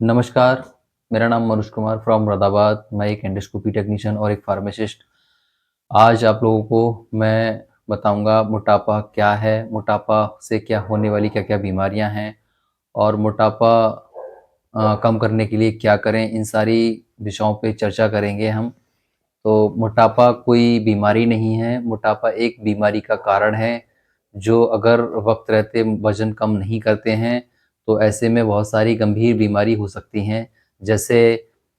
नमस्कार, मेरा नाम मनोज कुमार फ्रॉम मुरादाबाद। मैं एक एंडोस्कोपी टेक्नीशियन और एक फार्मासिस्ट। आज आप लोगों को मैं बताऊंगा मोटापा क्या है, मोटापा से क्या होने वाली क्या-क्या बीमारियां हैं और मोटापा कम करने के लिए क्या करें, इन सारी विषयों पे चर्चा करेंगे हम। तो मोटापा कोई बीमारी नहीं है, मोटापा एक बीमारी का कारण है, जो अगर वक़्त रहते वज़न कम नहीं करते हैं, तो ऐसे में बहुत सारी गंभीर बीमारी हो सकती हैं, जैसे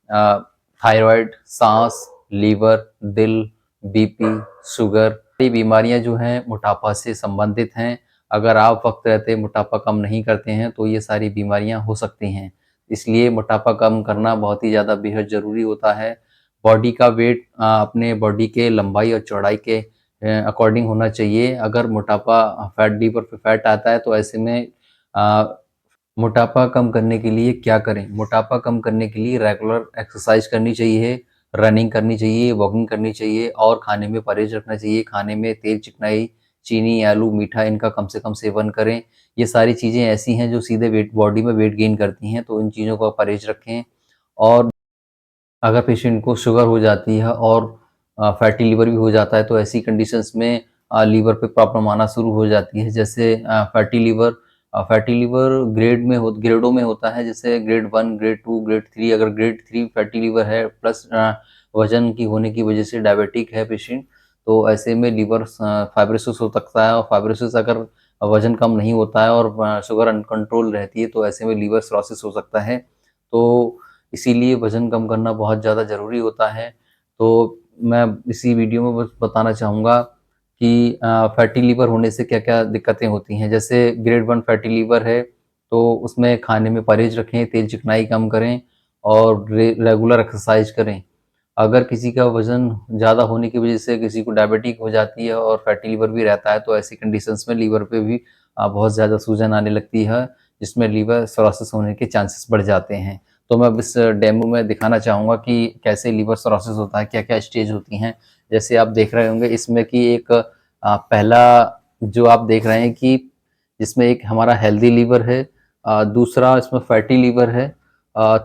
अ, थायरॉइड, साँस, लीवर, दिल, बीपी, शुगर। ये बीमारियाँ जो हैं मोटापा से संबंधित हैं। अगर आप वक़्त रहते मोटापा कम नहीं करते हैं, तो ये सारी बीमारियाँ हो सकती हैं। इसलिए मोटापा कम करना बहुत ही ज़्यादा बेहद ज़रूरी होता है। बॉडी का वेट अपने बॉडी के लंबाई और चौड़ाई के अकॉर्डिंग होना चाहिए। अगर मोटापा फैट लीवर पे फैट आता है तो ऐसे में अ, मोटापा कम करने के लिए क्या करें? मोटापा कम करने के लिए रेगुलर एक्सरसाइज करनी चाहिए, रनिंग करनी चाहिए, वॉकिंग करनी चाहिए और खाने में परहेज़ रखना चाहिए। खाने में तेल, चिकनाई, चीनी, आलू, मीठा इनका कम से कम सेवन करें। ये सारी चीज़ें ऐसी हैं जो सीधे वेट बॉडी में वेट गेन करती हैं, तो इन चीज़ों का परहेज़ रखें। और अगर पेशेंट को शुगर हो जाती है और फैटी लिवर भी हो जाता है, तो ऐसी कंडीशंस में लीवर पे प्रॉब्लम आना शुरू हो जाती है। जैसे फैटी लिवर ग्रेडों में होता है, जैसे ग्रेड 1, ग्रेड 2, ग्रेड 3। अगर ग्रेड 3 फैटी लिवर है प्लस वज़न की होने की वजह से डायबिटिक है पेशेंट, तो ऐसे में लिवर फाइब्रोसिस हो सकता है और फाइब्रोसिस अगर वज़न कम नहीं होता है और शुगर अनकंट्रोल रहती है, तो ऐसे में लिवर सिरोसिस हो सकता है। तो इसीलिए वज़न कम करना बहुत ज़्यादा ज़रूरी होता है। तो मैं इसी वीडियो में बस बताना चाहूँगा कि फैटी लिवर होने से क्या-क्या दिक्कतें होती हैं। जैसे ग्रेड 1 फैटी लिवर है, तो उसमें खाने में परहेज़ रखें, तेल चिकनाई कम करें और रेगुलर एक्सरसाइज करें। अगर किसी का वज़न ज़्यादा होने की वज़ह से किसी को डायबिटिक हो जाती है और फैटी लिवर भी रहता है, तो ऐसी कंडीशंस में लिवर पे भी बहुत ज़्यादा सूजन आने लगती है, जिसमें लिवर सिरोसिस होने के चांसेस बढ़ जाते हैं। तो मैं अब इस डेमो में दिखाना चाहूँगा कि कैसे लिवर सिरोसिस होता है, क्या-क्या स्टेज होती हैं। जैसे आप देख रहे होंगे इसमें कि एक पहला जो आप देख रहे हैं कि जिसमें एक हमारा हेल्दी लिवर है, दूसरा इसमें फैटी लिवर है,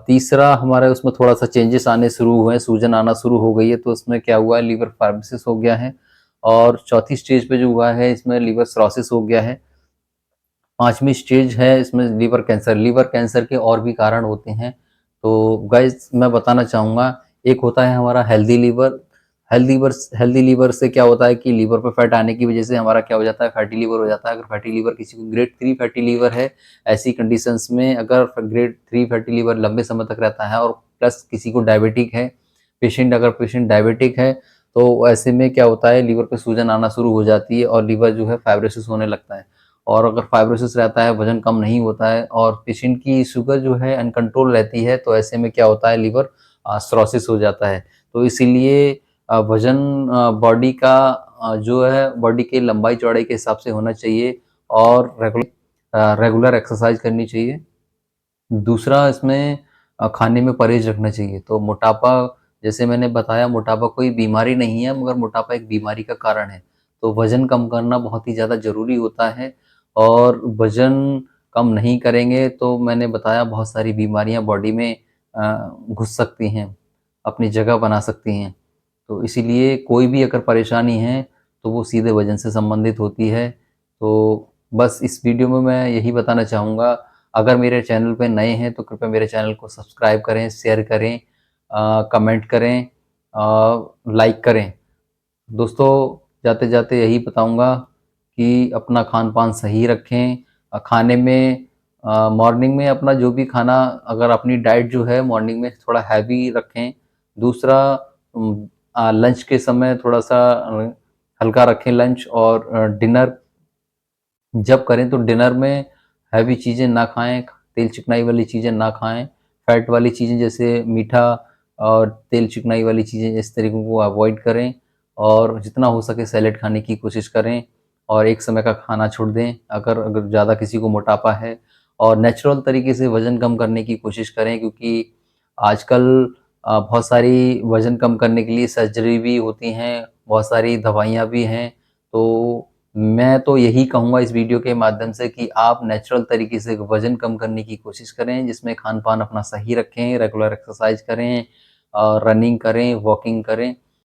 तीसरा हमारे उसमें थोड़ा-सा चेंजेस आने शुरू हुए हैं, सूजन आना शुरू हो गई है, तो उसमें क्या हुआ है लिवर फाइब्रोसिस हो गया है और चौथी स्टेज पे जो हुआ है इसमें लिवर सिरोसिस हो गया है। 5वीं स्टेज है इसमें लिवर कैंसर। लिवर कैंसर के और भी कारण होते हैं। तो गाइज़ मैं बताना चाहूँगा, एक होता है हमारा हेल्दी लिवर से क्या होता है कि लिवर पे फैट आने की वज़ह से हमारा क्या हो जाता है, फैटी लिवर हो जाता है। अगर फैटी लिवर किसी को ग्रेड 3 फैटी लिवर है, ऐसी कंडीशंस में अगर ग्रेड 3 फैटी लिवर लंबे समय तक रहता है और प्लस किसी को डायबिटिक है, पेशेंट डायबिटिक है, तो ऐसे में क्या होता है लिवर पे सूजन आना शुरू हो जाती है और लिवर जो है फाइब्रोसिस होने लगता है। और अगर फाइब्रोसिस रहता है, वज़न कम नहीं होता है और पेशेंट की शुगर जो है अनकंट्रोल रहती है, तो ऐसे में क्या होता है लिवर सिरोसिस हो जाता है। तो इसीलिए वज़न बॉडी का जो है बॉडी की लंबाई-चौड़ाई के हिसाब से होना चाहिए और रेगुलर एक्सरसाइज़ करनी चाहिए। दूसरा इसमें खाने में परहेज़ रखना चाहिए। तो मोटापा जैसे मैंने बताया मोटापा कोई बीमारी नहीं है मगर मोटापा एक बीमारी का कारण है। तो वज़न कम करना बहुत ही ज़्यादा ज़रूरी होता है और वज़न कम नहीं करेंगे तो मैंने बताया बहुत सारी बीमारियाँ बॉडी में घुस सकती हैं, अपनी जगह बना सकती हैं। तो इसीलिए कोई भी अगर परेशानी है तो वो सीधे वज़न से संबंधित होती है। तो बस इस वीडियो में मैं यही बताना चाहूँगा, अगर मेरे चैनल पे नए हैं तो कृपया मेरे चैनल को सब्सक्राइब करें, शेयर करें, कमेंट करें, लाइक करें। दोस्तों जाते-जाते यही बताऊँगा कि अपना खान-पान सही रखें। खाने में मॉर्निंग में अपना जो भी खाना अगर अपनी डाइट जो है मॉर्निंग में थोड़ा हैवी रखें। दूसरा लंच के समय थोड़ा-सा हल्का रखें लंच और डिनर जब करें तो डिनर में हैवी चीज़ें ना खाएँ, तेल चिकनाई वाली चीज़ें ना खाएँ, फैट वाली चीज़ें जैसे मीठा और तेल चिकनाई वाली चीज़ें इस तरीकों को अवॉइड करें और जितना हो सके सैलेड खाने की कोशिश करें और एक समय का खाना छोड़ दें अगर अगर ज़्यादा किसी को मोटापा है और नेचुरल तरीके से वज़न कम करने की कोशिश करें क्योंकि आजकल बहुत सारी वज़न कम करने के लिए सर्जरी भी होती हैं, बहुत सारी दवाइयाँ भी हैं। तो मैं तो यही कहूँगा इस वीडियो के माध्यम से कि आप नेचुरल तरीके से वज़न कम करने की कोशिश करें, जिसमें खान-पान अपना सही रखें, रेगुलर एक्सरसाइज करें, रनिंग करें, वॉकिंग करें